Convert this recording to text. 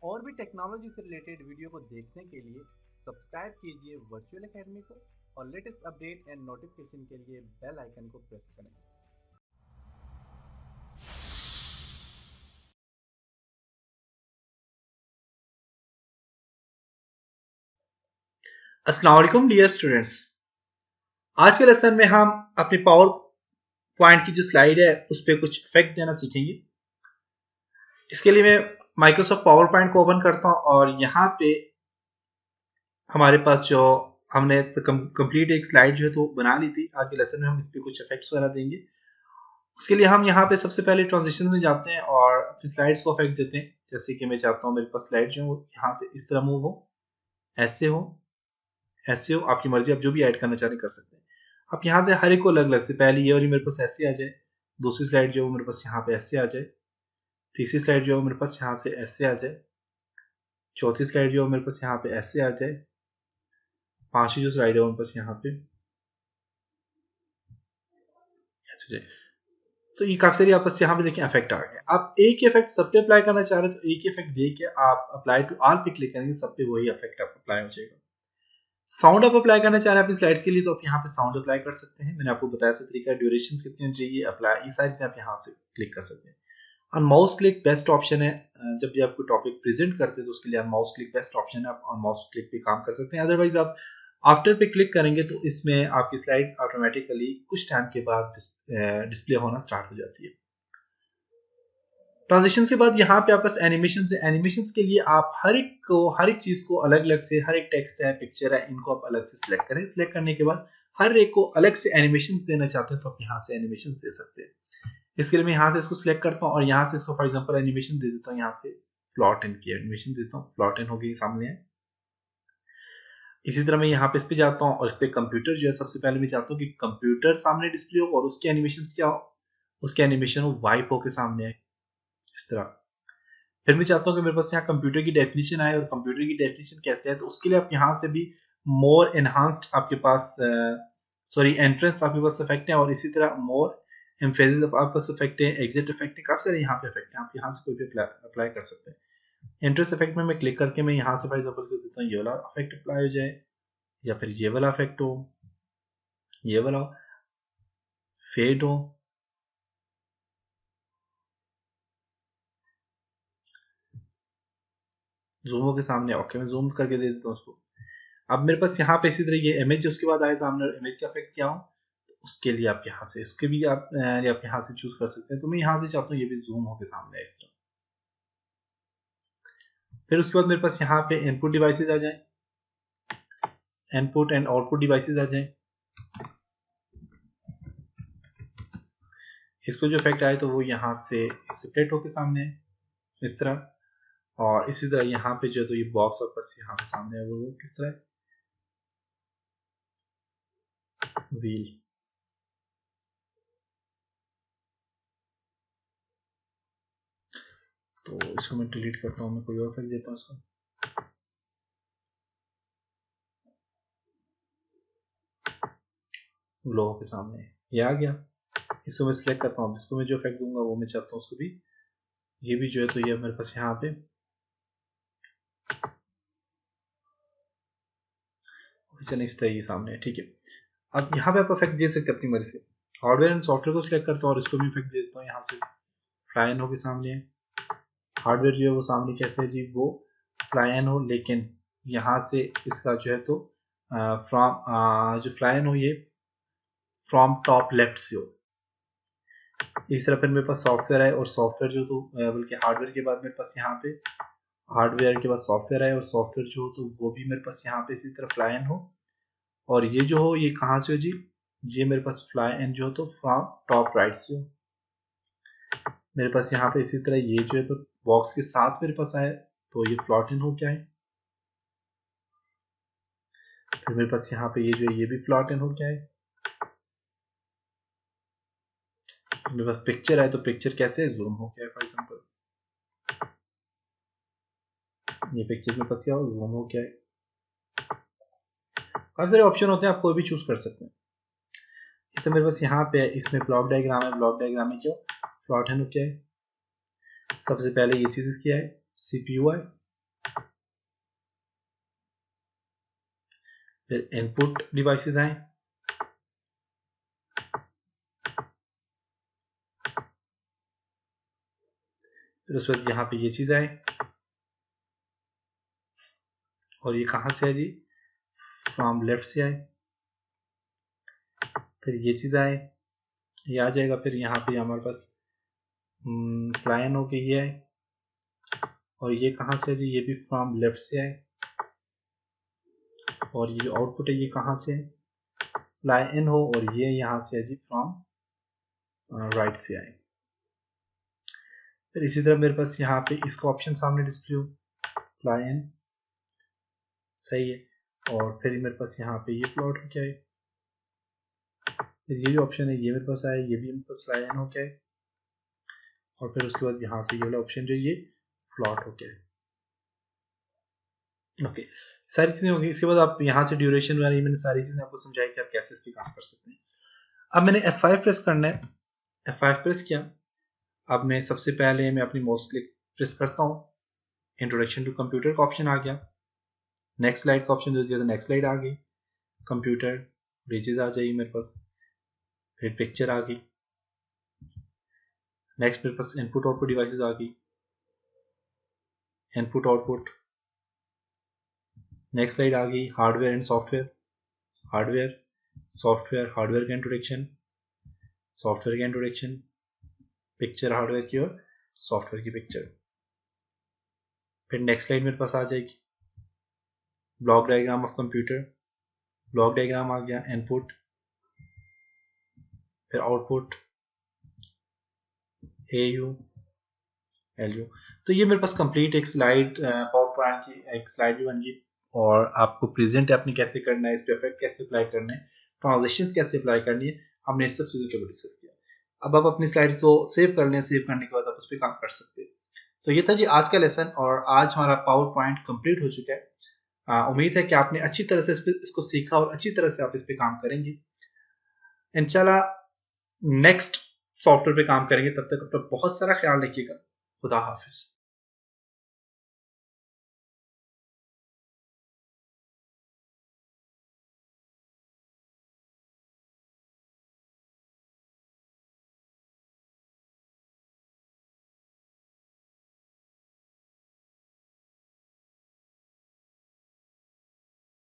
और भी टेक्नोलॉजी से रिलेटेड वीडियो को देखने के लिए सब्सक्राइब कीजिए वर्चुअल एकेडमी को और लेटेस्ट अपडेट एंड नोटिफिकेशन के लिए बेल आइकन को प्रेस करें। अस्सलाम वालेकुम डियर स्टूडेंट्स। आज के लेसन में हम अपनी पावर पॉइंट की जो स्लाइड है उस पर कुछ इफेक्ट देना सीखेंगे। इसके लिए मैं माइक्रोसॉफ्ट पावर पॉइंट को ओपन करता हूं और यहाँ पे हमारे पास जो हमने कंप्लीट एक स्लाइड जो है तो बना ली थी। आज के लेसन में हम इस पर कुछ इफेक्ट्स वगैरह देंगे। उसके लिए हम यहाँ पे सबसे पहले ट्रांजिशन में जाते हैं और अपनी स्लाइड्स को इफेक्ट देते हैं। जैसे कि मैं चाहता हूँ मेरे पास स्लाइड जो है यहाँ से इस तरह मूव हो, ऐसे हो, ऐसे हो, आपकी मर्जी, आप जो भी ऐड करना चाह रहे कर सकते हैं। आप यहाँ से हर एक को अलग अलग से, पहली ये वाली मेरे पास ऐसे आ जाए, दूसरी स्लाइड जो है मेरे पास यहाँ पे ऐसे आ जाए, तीसरी स्लाइड जो है मेरे पास यहाँ से ऐसे आ जाए, चौथी स्लाइड जो है मेरे पास यहाँ पे ऐसे आ जाए, पांचवी जो स्लाइड है मेरे पास यहाँ पे ऐसे जाए। तो ये काफी सारी आपस यहाँ पे देखें इफेक्ट आ गया। आप एक ही इफेक्ट सब पे अप्लाई करना चाह रहे हो तो एक ही इफेक्ट दे के आप अप्लाई टू ऑल पे क्लिक करेंगे, सब पे वही इफेक्ट आप अप्लाई हो जाएगा। साउंड आप अप्लाई करना चाह रहे हैं अपनी स्लाइड्स के लिए तो आप यहाँ पे साउंड अप्लाई कर सकते हैं। मैंने आपको बताया था तरीका, ड्यूरेशन कितनी चाहिए, अप्लाई, ये सारी चीजें आप यहाँ से क्लिक कर सकते हैं। On mouse click best option है। जब भी आपको टॉपिक प्रेजेंट करते हैं तो उसके लिए on mouse click best option है, आप ऑन माउस क्लिक पे काम कर सकते हैं। अदरवाइज आप आफ्टर पे क्लिक करेंगे तो इसमें आपकी स्लाइड्स ऑटोमेटिकली कुछ टाइम के बाद डिस्प्ले होना स्टार्ट हो जाती है। ट्रांजिशन के बाद यहाँ पे आपस एनिमेशन है। एनिमेशन के लिए आप हर एक चीज को अलग अलग से, हर एक टेक्स्ट है, पिक्चर है, इनको आप अलग से सिलेक्ट करें। सिलेक्ट करने के बाद हर एक को अलग से एनिमेशन देना चाहते हैं तो आप यहाँ से एनिमेशन दे सकते हैं। इसके लिए मैं यहाँ से इसको सिलेक्ट करता हूँ और यहाँ से इसको फॉर एग्जांपल एनिमेशन दे देता हूँ। यहाँ से फ्लॉट इन की एनिमेशन देता हूँ, फ्लॉट इन हो गई, सामने है। इसी तरह मैं यहाँ पे इस पे जाता हूँ और इस पे कंप्यूटर जो है, सबसे पहले मैं चाहता हूँ कि कंप्यूटर सामने डिस्प्ले हो और उसके एनिमेशन क्या हो, उसके एनिमेशन हो वाइप होके सामने है, इस तरह। फिर मैं चाहता हूँ कि मेरे पास यहाँ कंप्यूटर की डेफिनेशन आए और कंप्यूटर की डेफिनेशन कैसे है तो उसके लिए आप यहाँ से भी मोर एनहांस्ड आपके पास सॉरी एंट्रेंस आपके पास इफेक्ट है और इसी तरह मोर एम्फेसिस आपके पास इफेक्ट है, एग्जिट इफेक्ट है, काफी सारे यहाँ पे इफेक्ट है। आप यहाँ से कोई भी अप्लाई कर सकते हैं। एंट्रेंस इफेक्ट में मैं क्लिक करके मैं यहाँ से फॉर एग्जाम्पल कर देता हूँ ये वाला इफेक्ट अप्लाई हो जाए, या फिर ये वाला इफेक्ट हो, ये वाला फेड हो, जूमो के सामने। ओके, मैं जूम करके दे देता हूँ उसको। अब मेरे पास यहाँ पे इसी तरह ये इमेज उसके बाद आए सामने, इमेज का इफेक्ट क्या हो तो उसके लिए आप यहाँ से इसके भी आप यहाँ से चूज कर सकते हैं। तो मैं यहाँ से चाहता हूँ ये भी जूम होकर सामने है, इस तरह। फिर उसके बाद मेरे पास यहाँ पे इनपुट डिवाइसेस आ जाए, इनपुट एंड आउटपुट डिवाइसेस आ जाए। इसको जो इफेक्ट आए तो वो यहाँ से सेपरेट होकर सामने है, इस तरह। और इसी तरह यहाँ पे जो है तो ये बॉक्स वापस यहाँ पे सामने है, वो किस तरह व्हील। तो इसको मैं डिलीट करता हूँ, मैं कोई और इफेक्ट देता हूँ इसको। लोगों के सामने ये आ गया। इसको मैं सिलेक्ट करता हूँ, इसको मैं जो इफेक्ट दूंगा वो मैं चाहता हूँ उसको भी, ये भी जो है तो ये मेरे पास यहाँ पे चलिए इस तरह ये सामने है, ठीक है। अब यहाँ पे आप इफेक्ट दे सकते हैं अपनी मर्जी से। हार्डवेयर एंड सॉफ्टवेयर को सिलेक्ट करता हूँ और इसको भी इफेक्ट दे देता हूँ यहाँ से, फ्लाई एन हो के सामने है। हार्डवेयर जो है वो सामने कैसे है जी, वो फ्लाई एन हो, लेकिन यहाँ से इसका जो है तो फ्रॉम जो फ्लाई एन हो ये फ्रॉम टॉप लेफ्ट से हो। इस तरह फिर मेरे पास सॉफ्टवेयर है और सॉफ्टवेयर जो तो बल्कि हार्डवेयर के बाद मेरे पास यहाँ पे हार्डवेयर के बाद सॉफ्टवेयर है और सॉफ्टवेयर जो हो तो वो भी मेरे पास यहाँ पे इसी तरह फ्लाई एन हो। और ये जो हो ये कहाँ से हो जी, ये मेरे पास फ्लाई एन जो हो तो फ्रॉम टॉप राइट से हो। मेरे पास यहाँ पे इसी तरह ये जो है तो बॉक्स के साथ मेरे पास आए तो ये प्लॉट इन हो क्या है। फिर मेरे पास यहाँ पे ये जो है ये भी प्लॉट इन हो क्या है। मेरे पास पिक्चर है तो पिक्चर कैसे जूम हो क्या है, फॉर एग्जांपल ये पिक्चर मेरे पास क्या हो, जूम हो क्या है। काफी सारे ऑप्शन होते हैं, आप कोई भी चूज कर सकते हैं। इससे मेरे पास यहाँ पे इसमें ब्लॉक डायग्राम है, ब्लॉक डायग्राम में क्या प्लॉट इन हो क्या है। सबसे पहले ये चीज क्या है, सीपीयू है, फिर इनपुट डिवाइसेस आए, फिर उसके बाद यहाँ पे ये चीज आए, और ये कहाँ से है जी, फ्रॉम लेफ्ट से आए, फिर ये चीज आए, ये आ जाएगा, फिर यहाँ पे हमारे पास फ्लाइन हो के ये आए, और ये कहाँ से है जी, ये भी फ्रॉम लेफ्ट से आए, और ये आउटपुट है ये कहाँ से है, फ्लाई इन हो, और ये यहाँ से है जी फ्रॉम राइट से आए। फिर इसी तरह मेरे पास यहाँ पे इसका ऑप्शन सामने डिस्प्ले हो, फ्लाई इन, सही है, और फिर मेरे पास यहाँ पे ये प्लॉट हो क्या है, फिर ये भी ऑप्शन है, ये मेरे पास आया, ये भी मेरे पास फ्लाई इन हो क्या है, और फिर उसके बाद यहाँ से ये वाला ऑप्शन जो ये फ्लॉट हो क्या है। ओके, सारी चीजें होगी। इसके बाद आप यहाँ से ड्यूरेशन वाली मैंने सारी चीजें आपको समझाई कि आप कैसे इस पे काम कर सकते हैं। अब मैंने F5 प्रेस करना है, F5 प्रेस किया, अब मैं सबसे पहले मैं अपनी माउस क्लिक प्रेस करता हूँ, इंट्रोडक्शन टू कंप्यूटर का ऑप्शन आ गया, नेक्स्ट स्लाइड का ऑप्शन दे दिया तो नेक्स्ट स्लाइड आ गई, कंप्यूटर ब्रिजेस आ जाएगी मेरे पास, फिर पिक्चर आ गई, नेक्स्ट मेरे पास इनपुट आउटपुट डिवाइसेस आ गई, इनपुट आउटपुट, नेक्स्ट स्लाइड आ गई hardware and software, hardware software, hardware का इंट्रोडक्शन, सॉफ्टवेयर का इंट्रोडक्शन, पिक्चर हार्डवेयर की और सॉफ्टवेयर की पिक्चर, फिर नेक्स्ट स्लाइड मेरे पास आ जाएगी block diagram of computer, block diagram आ गया, इनपुट, फिर आउटपुट, AU LU। तो ये मेरे पास कंप्लीट एक स्लाइड पावर पॉइंट की एक स्लाइड भी बन गई, और आपको प्रेजेंट आपने कैसे करना है, इस पे इफेक्ट कैसे अप्लाई करना है, ट्रांजिशंस कैसे अप्लाई करनी है, हमने इस सब चीजों के ऊपर डिस्कस किया। अब आप अपनी स्लाइड को सेव कर लें, सेव करने के बाद आप उस पर काम कर सकते हैं। तो ये था जी आज का लेसन, और आज हमारा पावर पॉइंट कंप्लीट हो चुका है। उम्मीद है कि आपने अच्छी तरह से इसको सीखा और अच्छी तरह से आप इस पे काम करेंगे। इंशाल्लाह नेक्स्ट सॉफ्टवेयर पे काम करेंगे, तब तक अपना बहुत सारा ख्याल रखिएगा। खुदा हाफिज।